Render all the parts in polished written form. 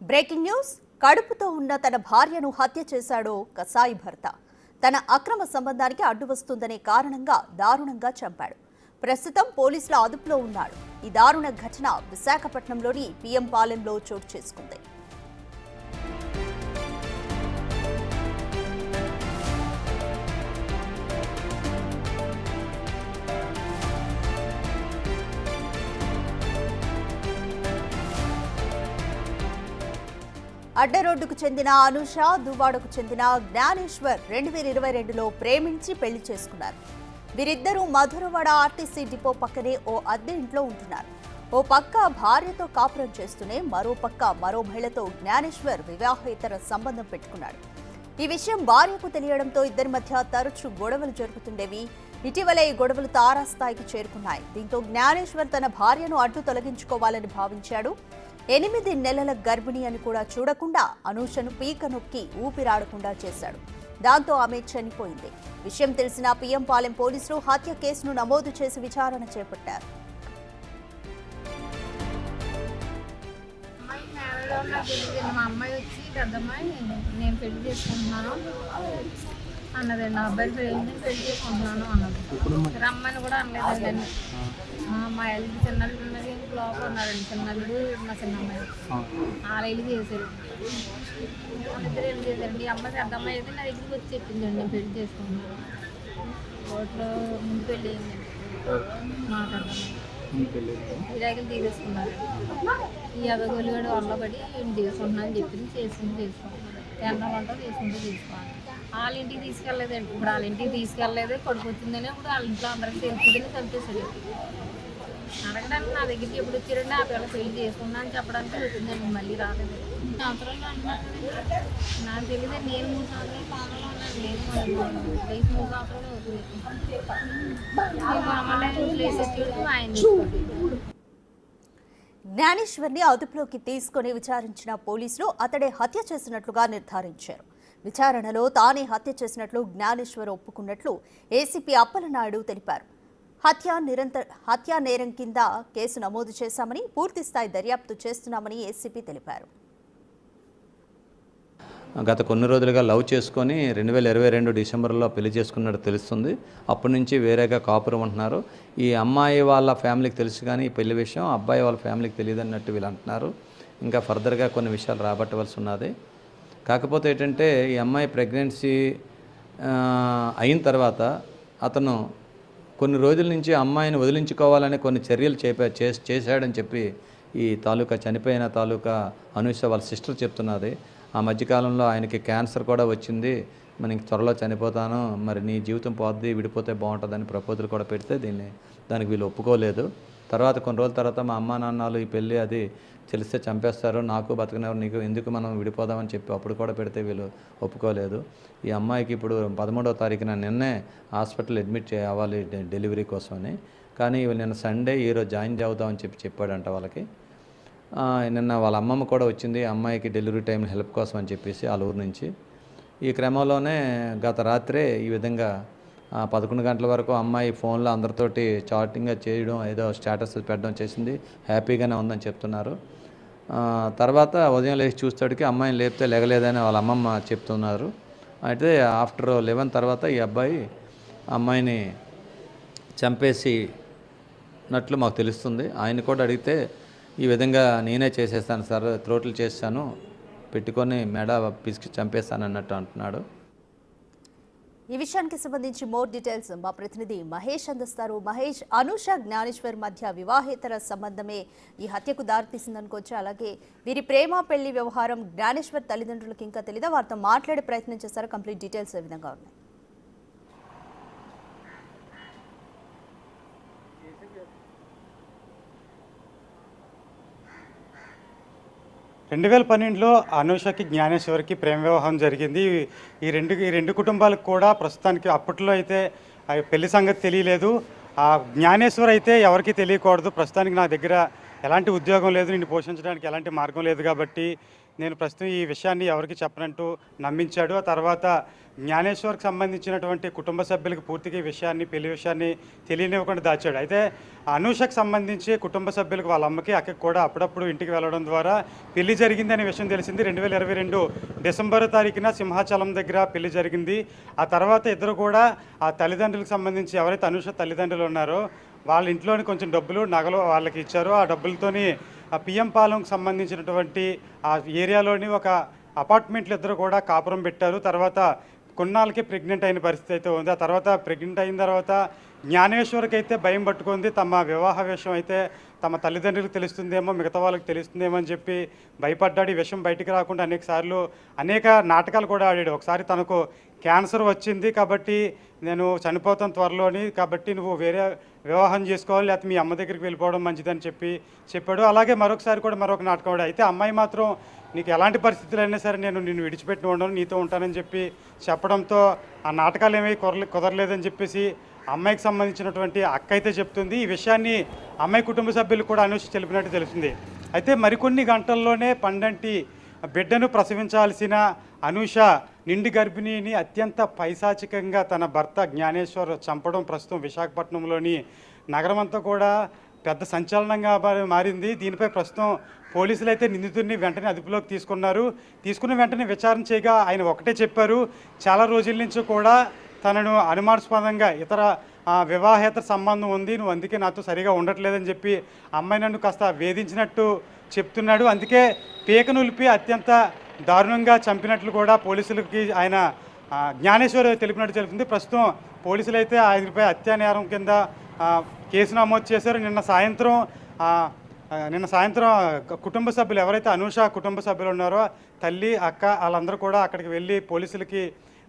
Breaking news. కడుపుతో ఉన్న తన భార్యను హత్య చేశాడో కసాయి భర్త. తన అక్రమ సంబంధానికి అడ్డు వస్తుందనే కారణంగా దారుణంగా చంపాడు. ప్రస్తుతం పోలీసుల అదుపులో ఉన్నాడు. ఈ దారుణ ఘటన విశాఖపట్నంలోని పిఎం పాలెంలో చోటు చేసుకుంది. అడ్డరోడ్డుకు చెందిన అనుష, దువ్వాడకు చెందిన జ్ఞానేశ్వర్ 2022లో ప్రేమించి పెళ్లి చేసుకున్నారు. వీరిద్దరూ మధురవాడ ఆర్టీసీ డిపో పక్కనే ఓ అద్దె ఇంట్లో ఉంటున్నారు. ఓ పక్క భార్యతో కాపురం చేస్తూనే మరో పక్క మరో మహిళతో జ్ఞానేశ్వర్ వివాహేతర సంబంధం పెట్టుకున్నాడు. ఈ విషయం భార్యకు తెలియడంతో ఇద్దరి మధ్య తరచూ గొడవలు జరుగుతుండేవి. ఇటీవల ఈ గొడవలు తారాస్థాయికి చేరుకున్నాయి. దీంతో జ్ఞానేశ్వర్ తన భార్యను అడ్డు తొలగించుకోవాలని భావించాడు. 8 నెలల గర్భిణి అని కూడా చూడకుండా అనూషను పీక నొక్కి ఊపిరాడకుండా చేశాడు. దాంతో ఆమె చనిపోయింది. విషయం తెలిసిన పిఎం పాలెం పోలీసులు హత్య కేసును నమోదు చేసి విచారణ చేపట్టారు. మా అమ్మాయి వచ్చి పెద్దమ్మాయి నేను పెళ్లి చేసుకుంటున్నాను అన్నదండి. నా అబ్బాయి పెళ్లి చేసుకుంటున్నాను అన్నది. రమ్మని కూడా అనలేదండి. మా ఎల్లుడి చిన్నల్లుడు ఉన్నది లోపల ఉన్నారండి. చిన్నల్లుడు మా చిన్నమ్మాయి వాళ్ళ ఇల్లు చేశారు. వాళ్ళిద్దరు ఇల్లు చేశారండి. ఈ అమ్మాయి పెద్దమ్మాయి అయితే నా దగ్గరికి వచ్చి చెప్పిందండి నేను పెళ్లి చేసుకుంటున్నాను. కోర్టులో ముందు పెళ్ళి అయిందండి. మా పెద్దమ్మాయి విడాకులు తీసేసుకున్నారు. ఈ అదగోలుగాడు వల్లబడి తీసుకుంటున్నా అని చెప్పింది. చేసుకుంటూ ఎండమంటో తీసుకోవాలి. వాళ్ళ ఇంటికి తీసుకెళ్ళలేదండి. ఇప్పుడు వాళ్ళ ఇంటికి తీసుకెళ్ళలేదు. కొడుకు వచ్చిందని ఇప్పుడు వాళ్ళ ఇంట్లో అందరికి తెలుసుదని చంపేశాడు. అడగడానికి నా దగ్గరికి ఎప్పుడు వచ్చారండి. ఆ పిల్లలు పెళ్లి చేసుకున్నా అని చెప్పడానికి వచ్చిందండి. మళ్ళీ రాలేదు. సంవత్సరాలు అంటున్నారు. నాకు తెలియదు. నేను 3 సంవత్సరాలు పాపలో ఉన్నాను. లేదు 3 సంవత్సరాలు అవుతుంది. జ్ఞానేశ్వర్ని అదుపులోకి తీసుకుని విచారించిన పోలీసులు అతడే హత్య చేసినట్లుగా నిర్ధారించారు. విచారణలో తానే హత్య చేసినట్లు జ్ఞానేశ్వర్ ఒప్పుకున్నట్లు ఏసీపీ అప్పలనాయుడు తెలిపారు. హత్యా నేరం కింద కేసు నమోదు చేశామని, పూర్తిస్థాయి దర్యాప్తు చేస్తున్నామని ఏసీపీ తెలిపారు. గత కొన్ని రోజులుగా లవ్ చేసుకొని 2022 డిసెంబర్లో పెళ్లి చేసుకున్నట్టు తెలుస్తుంది. అప్పటి నుంచి వేరేగా కాపురం ఉంటున్నారు. ఈ అమ్మాయి వాళ్ళ ఫ్యామిలీకి తెలుసు కానీ ఈ పెళ్లి విషయం అబ్బాయి వాళ్ళ ఫ్యామిలీకి తెలియదు అన్నట్టు వీళ్ళు అంటున్నారు. ఇంకా ఫర్దర్గా కొన్ని విషయాలు రాబట్టవలసి ఉన్నది. కాకపోతే ఏంటంటే ఈ అమ్మాయి ప్రెగ్నెన్సీ అయిన తర్వాత అతను కొన్ని రోజుల నుంచి అమ్మాయిని వదిలించుకోవాలని కొన్ని చర్యలు చేశాడని చెప్పి ఈ చనిపోయిన తాలూకా అనూష వాళ్ళ సిస్టర్ చెప్తున్నది. ఆ మధ్యకాలంలో ఆయనకి క్యాన్సర్ కూడా వచ్చింది. మనకి త్వరలో చనిపోతాను, మరి నీ జీవితం పోద్ది, విడిపోతే బాగుంటుందని ప్రపోజల్ కూడా పెడితే దానికి వీళ్ళు ఒప్పుకోలేదు. తర్వాత కొన్ని రోజుల తర్వాత మా అమ్మా నాన్నలు ఈ పెళ్ళి అది తెలిస్తే చంపేస్తారు, నాకు బతకనేవారు, నీకు ఎందుకు మనం విడిపోదామని చెప్పి అప్పుడు కూడా పెడితే వీళ్ళు ఒప్పుకోలేదు. ఈ అమ్మాయికి ఇప్పుడు 13వ తారీఖున నిన్నే హాస్పిటల్ అడ్మిట్ అవ్వాలి డెలివరీ కోసమని. కానీ నిన్న సండే ఈరోజు జాయిన్ అవుదామని చెప్పాడంట వాళ్ళకి. నిన్న వాళ్ళ అమ్మమ్మ కూడా వచ్చింది అమ్మాయికి డెలివరీ టైం హెల్ప్ కోసం అని చెప్పేసి వాళ్ళ ఊరు నుంచి. ఈ క్రమంలోనే గత రాత్రే ఈ విధంగా 11 గంటల వరకు అమ్మాయి ఫోన్లో అందరితోటి చాటింగ్ చేయడం, ఏదో స్టేటస్ పెట్టడం చేసింది. హ్యాపీగానే ఉందని చెప్తున్నారు. తర్వాత ఉదయం లేచి చూస్తాడికి అమ్మాయిని లేపితే లెగలేదని వాళ్ళ అమ్మమ్మ చెప్తున్నారు. అయితే ఆఫ్టర్ 11 తర్వాత ఈ అబ్బాయి అమ్మాయిని చంపేసినట్లు మాకు తెలుస్తుంది. ఆయన కూడా అడిగితే ఈ విధంగా నేనే చేసేస్తాను సార్, త్రోట్లు చేస్తాను, పెట్టుకొని మెడ పిసికి చంపేస్తాను అన్నట్టు అంటున్నాడు. ఈ విషయానికి సంబంధించి మోర్ డీటెయిల్స్ మా ప్రతినిధి మహేష్ అందిస్తారు. మహేష్, అనూష జ్ఞానేశ్వర్ మధ్య వివాహేతర సంబంధమే ఈ హత్యకు దారితీసిందనుకోవచ్చు. అలాగే వీరి ప్రేమ పెళ్లి వ్యవహారం జ్ఞానేశ్వర్ తల్లిదండ్రులకు ఇంకా తెలీదా? వారితో మాట్లాడే ప్రయత్నం చేశారు. కంప్లీట్ డీటెయిల్స్ ఏ విధంగా ఉన్నాయి? 2012లో అనూషకి జ్ఞానేశ్వర్కి ప్రేమ వివాహం జరిగింది. ఈ రెండు కుటుంబాలకు కూడా ప్రస్తుతానికి అప్పట్లో అయితే పెళ్లి సంగతి తెలియలేదు. ఆ జ్ఞానేశ్వర్ అయితే ఎవరికి తెలియకూడదు, ప్రస్తుతానికి నా దగ్గర ఎలాంటి ఉద్యోగం లేదు, నిన్ను పోషించడానికి ఎలాంటి మార్గం లేదు కాబట్టి నేను ప్రస్తుతం ఈ విషయాన్ని ఎవరికి చెప్పనంటూ నమ్మించాడు. ఆ తర్వాత జ్ఞానేశ్వర్కి సంబంధించినటువంటి కుటుంబ సభ్యులకు పూర్తిగా ఈ విషయాన్ని, పెళ్లి విషయాన్ని తెలియనివ్వకుండా దాచాడు. అయితే అనూషకు సంబంధించి కుటుంబ సభ్యులకు, వాళ్ళ అమ్మకి, అక్కకి కూడా అప్పుడప్పుడు ఇంటికి వెళ్ళడం ద్వారా పెళ్లి జరిగిందనే విషయం తెలిసింది. 2022 డిసెంబర్ తారీఖున సింహాచలం దగ్గర పెళ్లి జరిగింది. ఆ తర్వాత ఇద్దరు కూడా ఆ తల్లిదండ్రులకు సంబంధించి, ఎవరైతే అనూష తల్లిదండ్రులు ఉన్నారో వాళ్ళ ఇంట్లోని కొంచెం డబ్బులు, నగలు వాళ్ళకి ఇచ్చారు. ఆ డబ్బులతోని ఆ పిఎం పాలెంకు సంబంధించినటువంటి ఆ ఏరియాలోని ఒక అపార్ట్మెంట్లు ఇద్దరు కూడా కాపురం పెట్టారు. తర్వాత కొన్నాళ్ళకి ప్రెగ్నెంట్ అయిన పరిస్థితి అయితే ఉంది. ఆ తర్వాత ప్రెగ్నెంట్ అయిన తర్వాత జ్ఞానేశ్వర్కి అయితే భయం పట్టుకుంది. తమ వివాహ విషయం అయితే తమ తల్లిదండ్రులకు తెలుస్తుందేమో, మిగతా వాళ్ళకి తెలుస్తుందేమో అని చెప్పి భయపడ్డాడు. ఈ విషయం బయటికి రాకుండా అనేక నాటకాలు కూడా ఆడాడు. ఒకసారి తనకు క్యాన్సర్ వచ్చింది కాబట్టి నేను చనిపోతాను త్వరలోని, కాబట్టి నువ్వు వేరే వివాహం చేసుకోవాలి, లేకపోతే మీ అమ్మ దగ్గరికి వెళ్ళిపోవడం మంచిదని చెప్పాడు. అలాగే మరొక నాటకం ఆడాడు. అయితే అమ్మాయి మాత్రం నీకు ఎలాంటి పరిస్థితులైనా సరే నేను నిన్ను విడిచిపెట్టి ఉండను, నీతో ఉంటానని చెప్పడంతో ఆ నాటకాలు ఏమీ కుదరలేదని చెప్పేసి అమ్మాయికి సంబంధించినటువంటి అక్క అయితే చెప్తుంది. ఈ విషయాన్ని అమ్మాయి కుటుంబ సభ్యులు కూడా అనూష తెలిపినట్టు తెలుస్తుంది. అయితే మరికొన్ని గంటల్లోనే పండంటి బిడ్డను ప్రసవించాల్సిన అనూష నిండు గర్భిణిని అత్యంత పైశాచికంగా తన భర్త జ్ఞానేశ్వర్ చంపడం ప్రస్తుతం విశాఖపట్నంలోని నగరమంతా కూడా పెద్ద సంచలనంగా మారింది. దీనిపై ప్రస్తుతం పోలీసులు అయితే నిందితుడిని వెంటనే అదుపులోకి తీసుకున్న వెంటనే విచారణ చేయగా ఆయన ఒకటే చెప్పారు, చాలా రోజుల నుంచి కూడా తనను అనుమానాస్పదంగా ఇతర వివాహేతర సంబంధం ఉంది, నువ్వు అందుకే నాతో సరిగా ఉండట్లేదని చెప్పి అమ్మాయి నన్ను కాస్త వేధించినట్టు చెప్తున్నాడు. అందుకే పీక నులిపి అత్యంత దారుణంగా చంపినట్లు కూడా పోలీసులకి ఆయన జ్ఞానేశ్వర్ తెలిపినట్టు తెలుస్తుంది. ప్రస్తుతం పోలీసులు అయితే ఆయనపై హత్యా నేరం కింద కేసు నమోదు చేశారు. నిన్న సాయంత్రం కుటుంబ సభ్యులు, ఎవరైతే అనూష కుటుంబ సభ్యులు ఉన్నారో తల్లి, అక్క, వాళ్ళందరూ కూడా అక్కడికి వెళ్ళి పోలీసులకి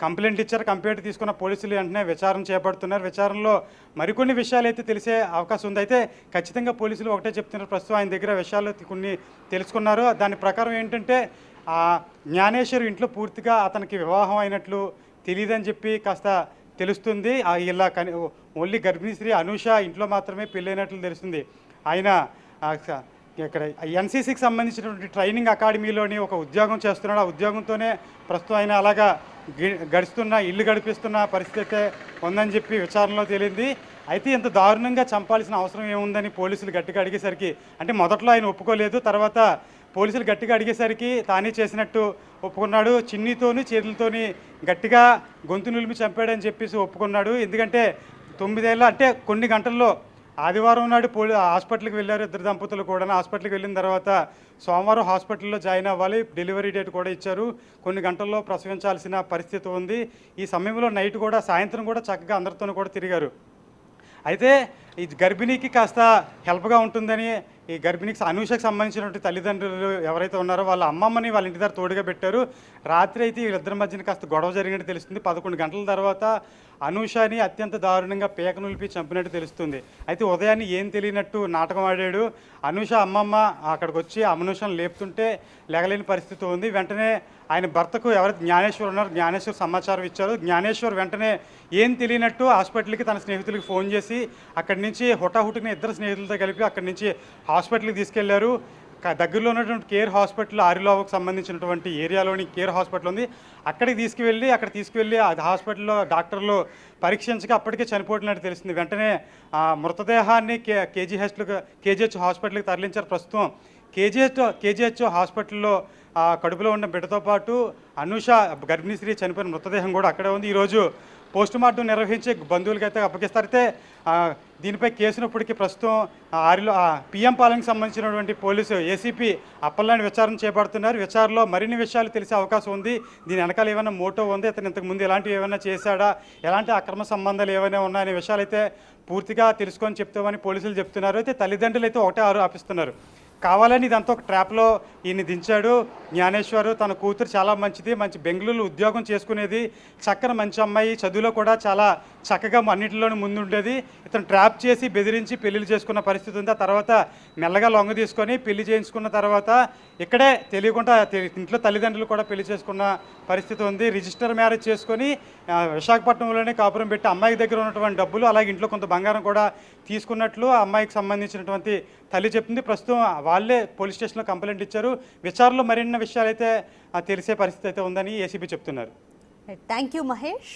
కంప్లైంట్ ఇచ్చారు. కంప్లైంట్ తీసుకున్న పోలీసులు వెంటనే విచారణ చేపడుతున్నారు. విచారణలో మరికొన్ని విషయాలు అయితే తెలిసే అవకాశం ఉంది. అయితే ఖచ్చితంగా పోలీసులు ఒకటే చెప్తున్నారు, ప్రస్తుతం ఆయన దగ్గర విషయాలు కొన్ని తెలుసుకున్నారు. దాని ప్రకారం ఏంటంటే జ్ఞానేశ్వర్ ఇంట్లో పూర్తిగా అతనికి వివాహం అయినట్లు తెలియదని చెప్పి కాస్త తెలుస్తుంది. ఇలా ఓన్లీ గర్భిణీ స్త్రీ అనూష ఇంట్లో మాత్రమే పెళ్ళైనట్లు తెలుస్తుంది. ఆయన ఇక్కడ ఎన్సీసీకి సంబంధించినటువంటి ట్రైనింగ్ అకాడమీలోని ఒక ఉద్యోగం చేస్తున్నాడు. ఆ ఉద్యోగంతోనే ప్రస్తుతం ఆయన అలాగా ఇల్లు గడిపిస్తున్న పరిస్థితి ఉందని చెప్పి విచారణలో తేలింది. అయితే ఇంత దారుణంగా చంపాల్సిన అవసరం ఏముందని పోలీసులు గట్టిగా అడిగేసరికి, అంటే మొదట్లో ఆయన ఒప్పుకోలేదు, తర్వాత పోలీసులు గట్టిగా అడిగేసరికి తానే చేసినట్టు ఒప్పుకున్నాడు. చిన్నీతోని చేతులతోని గట్టిగా గొంతు నిలిపి చంపాడని చెప్పేసి ఒప్పుకున్నాడు. ఎందుకంటే 9 ఏళ్ళ, అంటే కొన్ని గంటల్లో ఆదివారం నాడు హాస్పిటల్కి వెళ్ళారు ఇద్దరు దంపతులు కూడా. హాస్పిటల్కి వెళ్ళిన తర్వాత సోమవారం హాస్పిటల్లో జాయిన్ అవ్వాలి, డెలివరీ డేట్ కూడా ఇచ్చారు. కొన్ని గంటల్లో ప్రసవించాల్సిన పరిస్థితి ఉంది. ఈ సమయంలో నైట్ కూడా, సాయంత్రం కూడా చక్కగా అందరితోనూ కూడా తిరిగారు. అయితే ఈ గర్భిణీకి కాస్త హెల్ప్గా ఉంటుందని ఈ గర్భిణీకి అనూషకు సంబంధించినటువంటి తల్లిదండ్రులు ఎవరైతే ఉన్నారో వాళ్ళ అమ్మమ్మని వాళ్ళ ఇంటి దగ్గర తోడుగా పెట్టారు. రాత్రి అయితే వీళ్ళిద్దరి మధ్యన కాస్త గొడవ జరిగినట్టు తెలుస్తుంది. 11 గంటల తర్వాత అనూషని అత్యంత దారుణంగా పీక నులిపి చంపినట్టు తెలుస్తుంది. అయితే ఉదయాన్నే ఏం తెలియనట్టు నాటకం ఆడాడు. అనూష అమ్మమ్మ అక్కడికి వచ్చి అనూషను లేపుతుంటే లేగలేని పరిస్థితి ఉంది. వెంటనే ఆయన భర్తకు ఎవరైతే జ్ఞానేశ్వర్ ఉన్నారో జ్ఞానేశ్వర్ సమాచారం ఇచ్చారు. జ్ఞానేశ్వర్ వెంటనే ఏం తెలియనట్టు హాస్పిటల్కి తన స్నేహితులకి ఫోన్ చేసి అక్కడి నుంచి హుటాహుటిని ఇద్దరు స్నేహితులతో కలిపి అక్కడి నుంచి హాస్పిటల్కి తీసుకెళ్లారు. దగ్గరలో ఉన్నటువంటి కేర్ హాస్పిటల్, ఆరిలోకి సంబంధించినటువంటి ఏరియాలోని కేర్ హాస్పిటల్ ఉంది. అక్కడికి తీసుకువెళ్ళి ఆ హాస్పిటల్లో డాక్టర్లు పరీక్షించగా అప్పటికే చనిపోతున్నట్టు తెలిసింది. వెంటనే మృతదేహాన్ని కేజీహెచ్ హాస్పిటల్కి తరలించారు. ప్రస్తుతం కేజీహెచ్ హాస్పిటల్లో కడుపులో ఉన్న బిడ్డతో పాటు అనూష గర్భిణీ స్త్రీ చనిపోయిన మృతదేహం కూడా అక్కడే ఉంది. ఈరోజు పోస్ట్ మార్టం నిర్వహించి బంధువులకి అయితే అప్పగిస్తారు. అయితే దీనిపై కేసునప్పటికీ ప్రస్తుతం పిఎం పాలెంకి సంబంధించినటువంటి పోలీసు ఏసీపీ అప్పలనాయుడు విచారణ చేపడుతున్నారు. విచారణలో మరిన్ని విషయాలు తెలిసే అవకాశం ఉంది. దీని వెనకాల ఏమైనా మోటో ఉంది, అతను ఇంతకుముందు ఎలాంటివి ఏమైనా చేశాడా, ఎలాంటి అక్రమ సంబంధాలు ఏమైనా ఉన్నాయనే విషయాలు అయితే పూర్తిగా తెలుసుకొని చెప్తామని పోలీసులు చెప్తున్నారు. అయితే తల్లిదండ్రులు అయితే ఒకటే ఆరోపిస్తున్నారు, కావాలని ఇదంతా ఒక ట్రాప్లో ఈయన్ని దించాడు జ్ఞానేశ్వర్. తన కూతురు చాలా మంచిది, మంచి బెంగళూరులో ఉద్యోగం చేసుకునేది, చక్కని మంచి అమ్మాయి, చదువులో కూడా చాలా చక్కగా అన్నింటిలోనూ ముందుండేది. ఇతను ట్రాప్ చేసి బెదిరించి పెళ్లిళ్ళు చేసుకున్న పరిస్థితి ఉంది. ఆ తర్వాత మెల్లగా లొంగ తీసుకొని పెళ్లి చేయించుకున్న తర్వాత ఇక్కడే తెలియకుండా ఇంట్లో తల్లిదండ్రులు కూడా పెళ్లి చేసుకున్న పరిస్థితి ఉంది. రిజిస్టర్ మ్యారేజ్ చేసుకొని విశాఖపట్నంలోనే కాపురం పెట్టి అమ్మాయి దగ్గర ఉన్నటువంటి డబ్బులు అలాగే ఇంట్లో కొంత బంగారం కూడా తీసుకున్నట్లు ఆ అమ్మాయికి సంబంధించినటువంటి తల్లి చెప్తుంది. ప్రస్తుతం వాళ్ళే పోలీస్ స్టేషన్లో కంప్లైంట్ ఇచ్చారు. విచారణలో మరిన్ని విషయాలు అయితే తెలిసే పరిస్థితి అయితే ఉందని ఏసీబీ చెప్తున్నారు. Thank you Mahesh.